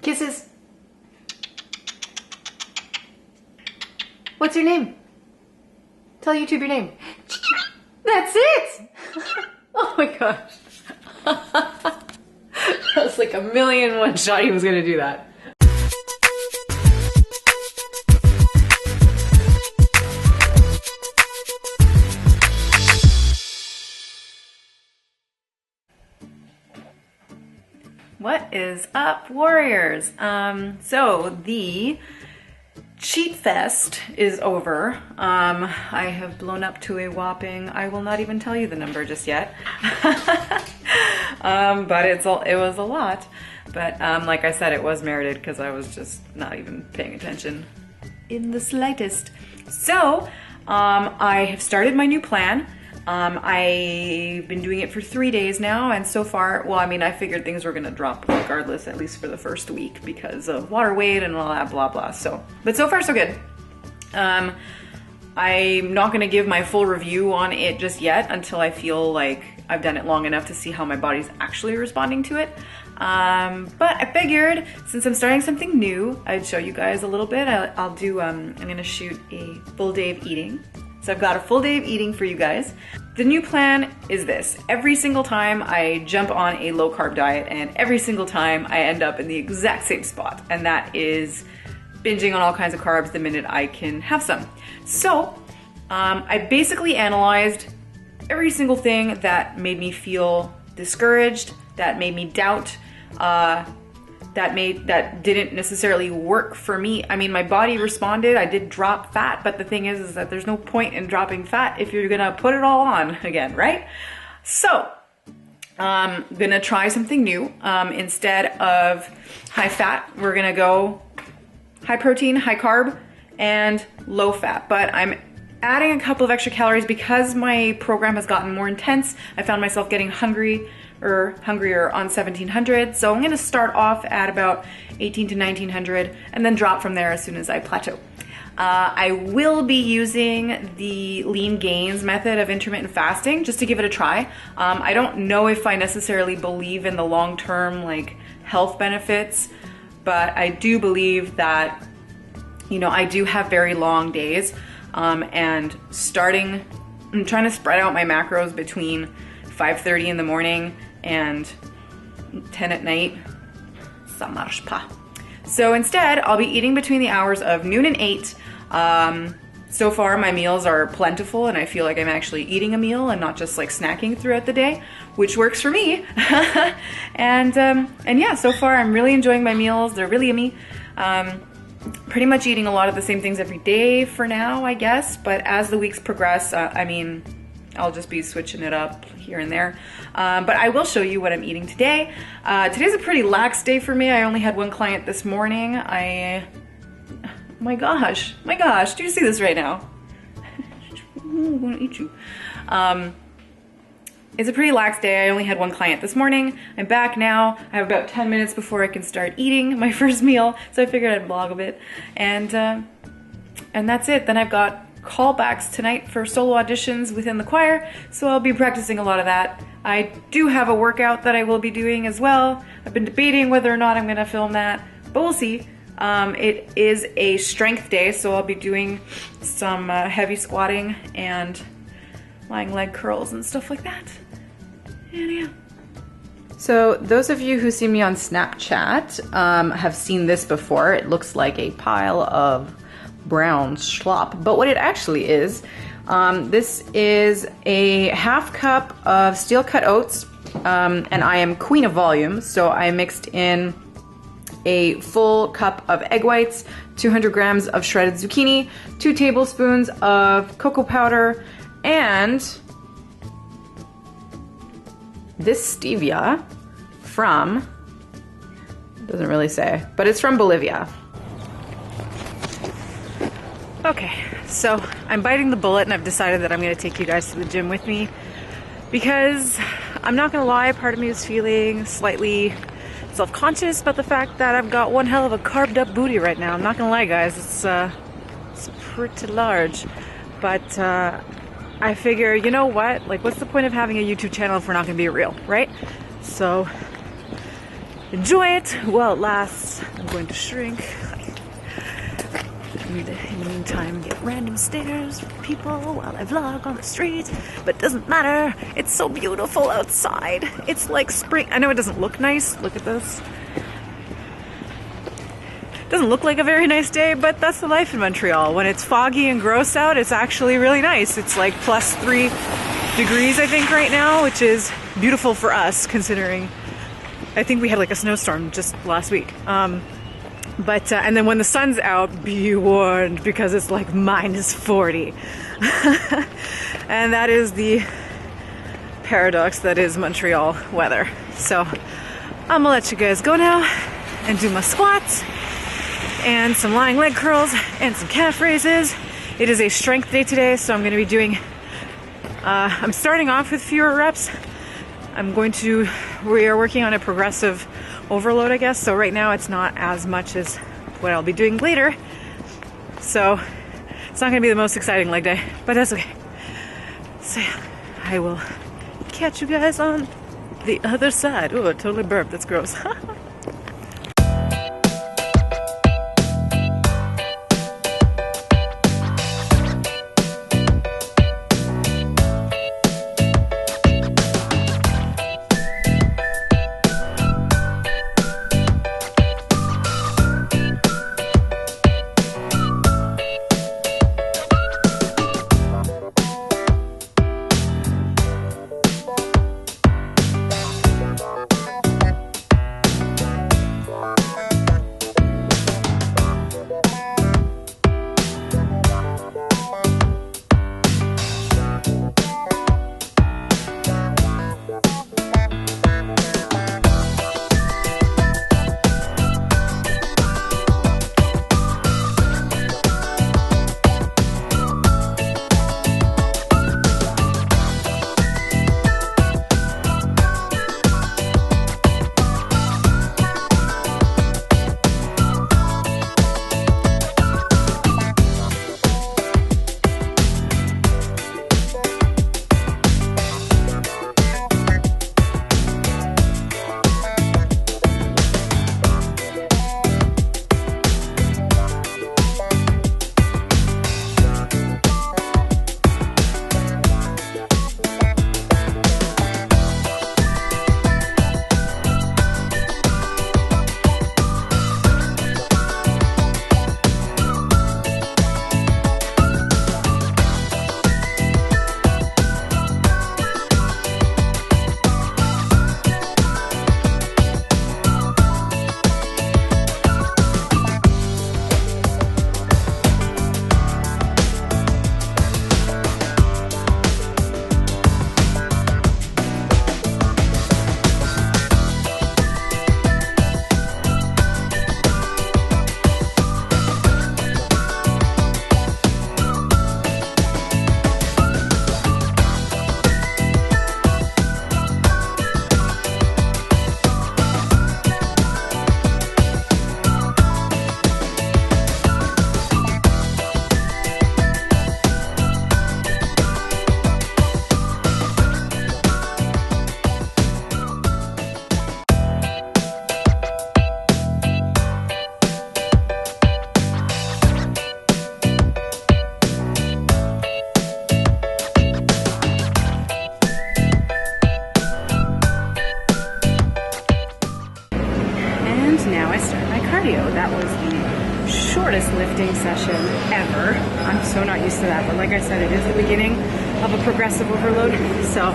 Kisses. What's your name? Tell YouTube your name. That's it! Oh my gosh. That was like a million one shot he was gonna do that. What is up, warriors? So the cheat fest is over. I have blown up to a whopping, I will not even tell you the number just yet. But it was a lot. But like I said, it was merited because I was just not even paying attention in the slightest. So I have started my new plan. I've been doing it for 3 days now, and so far, well, I mean, I figured things were gonna drop regardless, at least for the first week, because of water weight and all that blah blah. But so far so good. I'm not gonna give my full review on it just yet until I feel like I've done it long enough to see how my body's actually responding to it. But I figured since I'm starting something new, I'd show you guys a little bit. I'm gonna shoot a full day of eating. So I've got a full day of eating for you guys. The new plan is this. Every single time I jump on a low carb diet, and every single time I end up in the exact same spot, and that is binging on all kinds of carbs the minute I can have some. So I basically analyzed every single thing that made me feel discouraged, that made me doubt, that didn't necessarily work for me. I mean, my body responded, I did drop fat, but the thing is that there's no point in dropping fat if you're gonna put it all on again, right? So, I'm gonna try something new. Instead of high fat, we're gonna go high protein, high carb, and low fat. But I'm adding a couple of extra calories because my program has gotten more intense. I found myself getting hungrier on 1700. So I'm gonna start off at about 18 to 1900 and then drop from there as soon as I plateau. I will be using the lean gains method of intermittent fasting just to give it a try. I don't know if I necessarily believe in the long-term like health benefits, but I do believe that, you know, I do have very long days, and I'm trying to spread out my macros between 5:30 in the morning and 10 at night. Ça marche pas. So instead, I'll be eating between the hours of noon and 8. So far, my meals are plentiful, and I feel like I'm actually eating a meal and not just like snacking throughout the day, which works for me. and yeah, so far I'm really enjoying my meals. They're really yummy. Pretty much eating a lot of the same things every day for now, I guess. But as the weeks progress, I mean, I'll just be switching it up here and there. But I will show you what I'm eating today. Today's a pretty lax day for me. I only had one client this morning. My gosh, do you see this right now? I'm gonna eat you. It's a pretty lax day. I only had one client this morning. I'm back now. I have about 10 minutes before I can start eating my first meal. So I figured I'd vlog a bit. And that's it. Then I've got callbacks tonight for solo auditions within the choir, so I'll be practicing a lot of that. I do have a workout that I will be doing as well. I've been debating whether or not I'm gonna film that, but we'll see. It is a strength day, so I'll be doing some heavy squatting and lying leg curls and stuff like that. And yeah. So those of you who see me on Snapchat have seen this before. It looks like a pile of brown slop, but what it actually is, this is a half cup of steel cut oats, and I am queen of volume, so I mixed in a full cup of egg whites, 200 grams of shredded zucchini, 2 tablespoons of cocoa powder, and this stevia from, doesn't really say, but it's from Bolivia. Okay, so I'm biting the bullet and I've decided that I'm gonna take you guys to the gym with me because I'm not gonna lie, part of me is feeling slightly self-conscious about the fact that I've got one hell of a carved up booty right now. I'm not gonna lie, guys, it's pretty large, but I figure, you know what, like what's the point of having a YouTube channel if we're not gonna be real, right? So enjoy it while it lasts. I'm going to shrink. In the meantime, get random stares from people while I vlog on the street, but it doesn't matter. It's so beautiful outside. It's like spring. I know it doesn't look nice. Look at this. It doesn't look like a very nice day, but that's the life in Montreal. When it's foggy and gross out, it's actually really nice. It's like +3 degrees, I think, right now, which is beautiful for us, considering I think we had like a snowstorm just last week. And then when the sun's out, be warned, because it's like -40. And that is the paradox that is Montreal weather. So I'm gonna let you guys go now and do my squats and some lying leg curls and some calf raises. It is a strength day today, so I'm gonna be doing, I'm starting off with fewer reps. We are working on a progressive overload, I guess. So right now it's not as much as what I'll be doing later. So it's not gonna be the most exciting leg day, but that's okay. So yeah, I will catch you guys on the other side. Oh, I totally burped, that's gross. shortest lifting session ever. I'm so not used to that, but like I said, it is the beginning of a progressive overload. So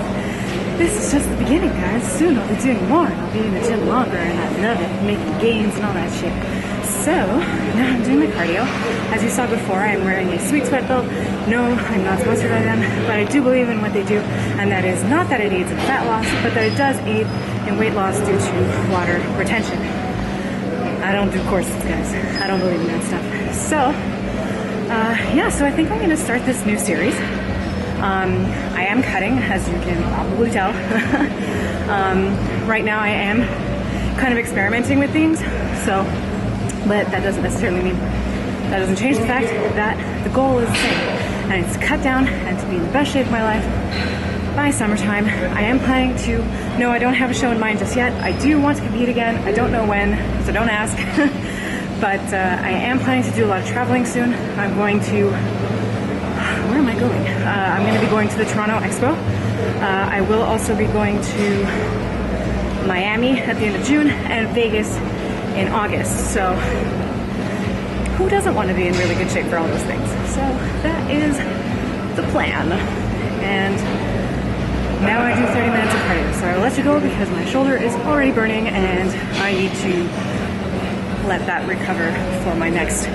this is just the beginning, guys. Soon I'll be doing more, and I'll be in the gym longer, and I love it, making gains and all that shit. So now I'm doing my cardio. As you saw before, I'm wearing a Sweet Sweat belt. No, I'm not sponsored by them, but I do believe in what they do, and that is not that it aids in fat loss, but that it does aid in weight loss due to water retention. I don't do corsets, guys. I don't believe in that stuff. So, yeah, so I think I'm gonna start this new series. I am cutting, as you can probably tell. Right now I am kind of experimenting with things, so, but that doesn't necessarily mean, that doesn't change the fact that the goal is the same, and it's to cut down and to be in the best shape of my life by summertime. I am planning to, no, I don't have a show in mind just yet. I do want to compete again. I don't know when, so don't ask. But I am planning to do a lot of traveling soon. I'm going to, where am I going? I'm going to be going to the Toronto Expo. I will also be going to Miami at the end of June and Vegas in August. So who doesn't want to be in really good shape for all those things? So that is the plan. And now I do 30 minutes of cardio. So I will let you go because my shoulder is already burning and I need to let that recover for my next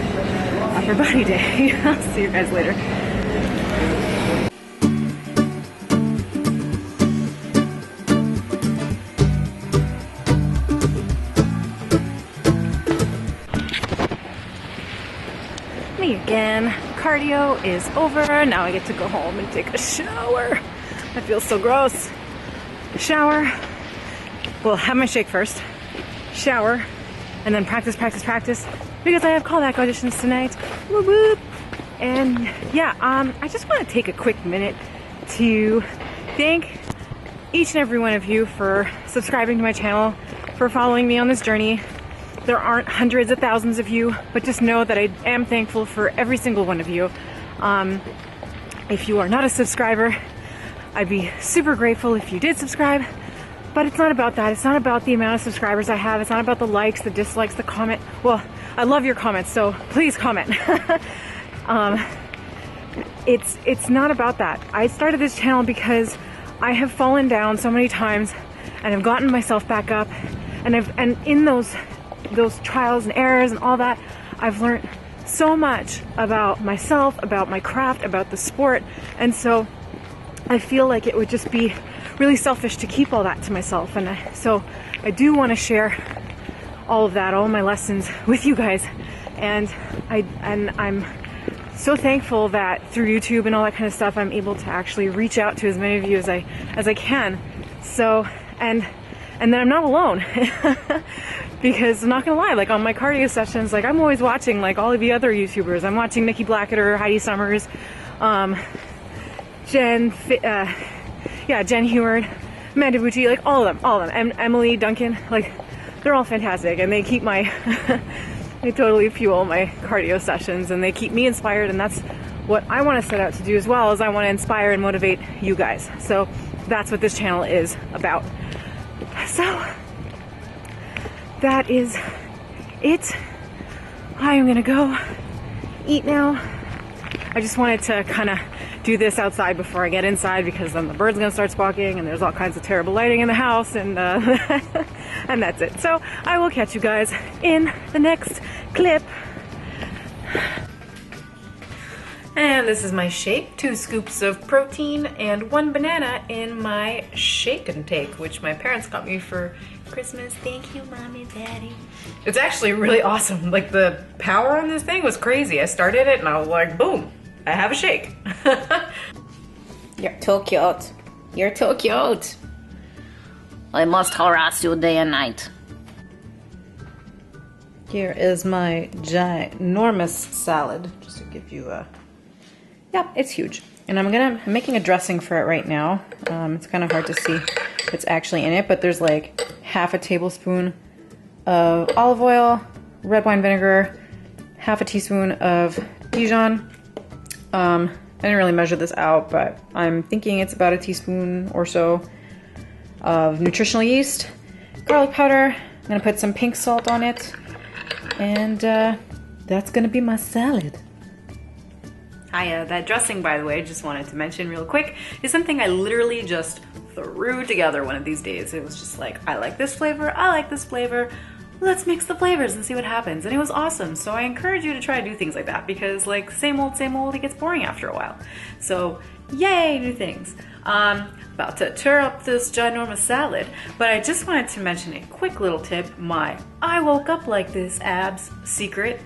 upper body day. I'll see you guys later. Me again. Cardio is over. Now I get to go home and take a shower. I feel so gross. Shower. Well, have my shake first. Shower. And then practice because I have callback auditions tonight. Whoop whoop. And yeah, I just want to take a quick minute to thank each and every one of you for subscribing to my channel, for following me on this journey. There aren't hundreds of thousands of you, but just know that I am thankful for every single one of you. If you are not a subscriber, I'd be super grateful if you did subscribe. But it's not about that. It's not about the amount of subscribers I have. It's not about the likes, the dislikes, the comment. Well, I love your comments, so please comment. It's not about that. I started this channel because I have fallen down so many times and have gotten myself back up, and in those trials and errors and all that, I've learned so much about myself, about my craft, about the sport, and so I feel like it would just be really selfish to keep all that to myself. And so I do want to share all of that, all my lessons with you guys. And I'm so thankful that through YouTube and all that kind of stuff, I'm able to actually reach out to as many of you as I can. So, and then I'm not alone. Because I'm not gonna lie, like on my cardio sessions, like I'm always watching like all of the other YouTubers. I'm watching Nikki Blacketer, Heidi Summers, Jen Heward, Amanda Bucci, like all of them, and Emily Duncan, like they're all fantastic, and they keep my, they totally fuel my cardio sessions, and they keep me inspired, and that's what I want to set out to do as well, is I want to inspire and motivate you guys. So that's what this channel is about. So that is it. I am gonna go eat now. I just wanted to kind of do this outside before I get inside, because then the bird's gonna start squawking and there's all kinds of terrible lighting in the house, and and that's it. So I will catch you guys in the next clip. And this is my shake, 2 scoops of protein and 1 banana in my shake and take, which my parents got me for Christmas. Thank you, Mommy, Daddy. It's actually really awesome. Like the power on this thing was crazy. I started it and I was like, boom, I have a shake. You're too cute. You're too cute. I must harass you day and night. Here is my ginormous salad, just to give you a, yeah, it's huge. And I'm making a dressing for it right now. It's kind of hard to see what's actually in it, but there's like half a tablespoon of olive oil, red wine vinegar, half a teaspoon of Dijon. I didn't really measure this out, but I'm thinking it's about a teaspoon or so of nutritional yeast, garlic powder. I'm gonna put some pink salt on it, and that's gonna be my salad. Hi, that dressing, by the way, just wanted to mention real quick, is something I literally just threw together one of these days. It was just like, I like this flavor, I like this flavor, let's mix the flavors and see what happens. And it was awesome. So I encourage you to try to do things like that, because like same old, it gets boring after a while. So yay, new things. About to tear up this ginormous salad, but I just wanted to mention a quick little tip, my I woke up like this abs secret.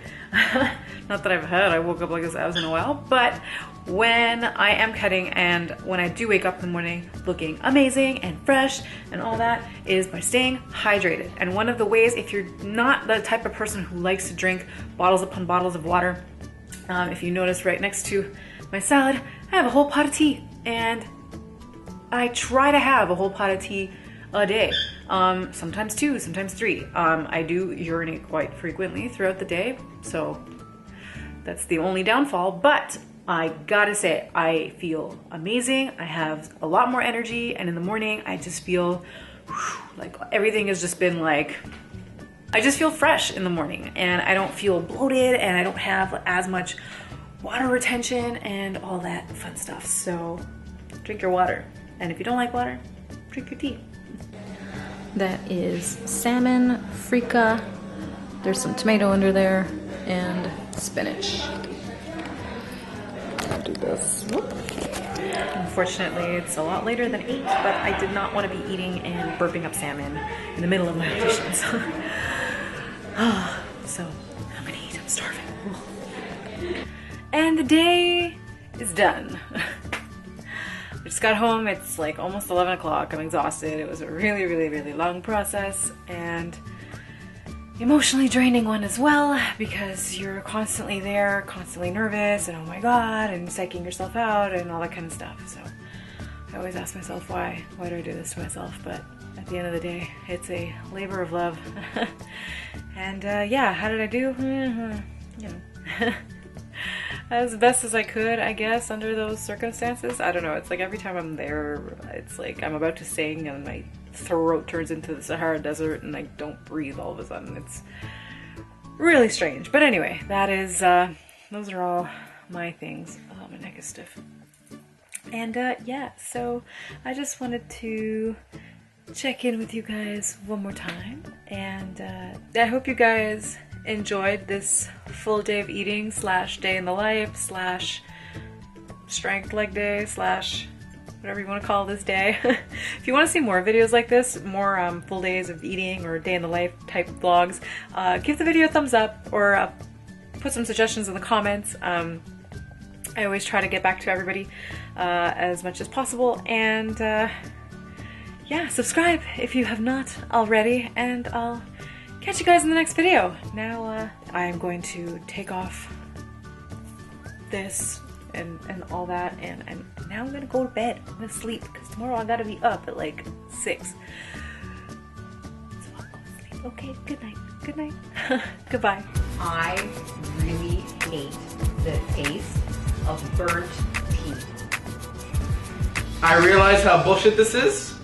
Not that I've had I woke up like this abs in a while, but when I am cutting and when I do wake up in the morning looking amazing and fresh and all that, is by staying hydrated. And one of the ways, if you're not the type of person who likes to drink bottles upon bottles of water, if you notice right next to my salad, I have a whole pot of tea, and I try to have a whole pot of tea a day. Sometimes 2, sometimes 3. I do urinate quite frequently throughout the day, so that's the only downfall, but I gotta say, I feel amazing. I have a lot more energy, and in the morning, I just feel like everything has just been like, I just feel fresh in the morning, and I don't feel bloated, and I don't have as much water retention and all that fun stuff. So drink your water, and if you don't like water, drink your tea. That is salmon, freekeh, there's some tomato under there, and spinach. I'll do this. Whoop. Unfortunately, it's a lot later than 8, but I did not want to be eating and burping up salmon in the middle of my auditions. So I'm gonna eat, I'm starving. And the day is done. I just got home, it's like almost 11 o'clock, I'm exhausted. It was a really, really, really long process, and emotionally draining one as well, because you're constantly there, constantly nervous, and oh my god, and psyching yourself out and all that kind of stuff. So I always ask myself, why do I do this to myself? But at the end of the day, it's a labor of love. And yeah, how did I do? You know, as best as I could, I guess, under those circumstances. I don't know, it's like every time I'm there, it's like I'm about to sing and my throat turns into the Sahara Desert and I don't breathe all of a sudden. It's really strange. But anyway, that is, those are all my things. Oh, my neck is stiff. And yeah, so I just wanted to check in with you guys one more time. And I hope you guys enjoyed this full day of eating / day in the life / strength leg day / whatever you want to call this day. If you want to see more videos like this, more full days of eating or day in the life type vlogs, give the video a thumbs up or put some suggestions in the comments. I always try to get back to everybody as much as possible, and yeah, subscribe if you have not already, and I'll catch you guys in the next video. Now I am going to take off this and all that, and now I'm gonna go to bed. I'm gonna sleep because tomorrow I gotta be up at like 6. So I'll go to sleep. Okay, good night. Good night. Goodbye. I really hate the taste of burnt tea. I realize how bullshit this is.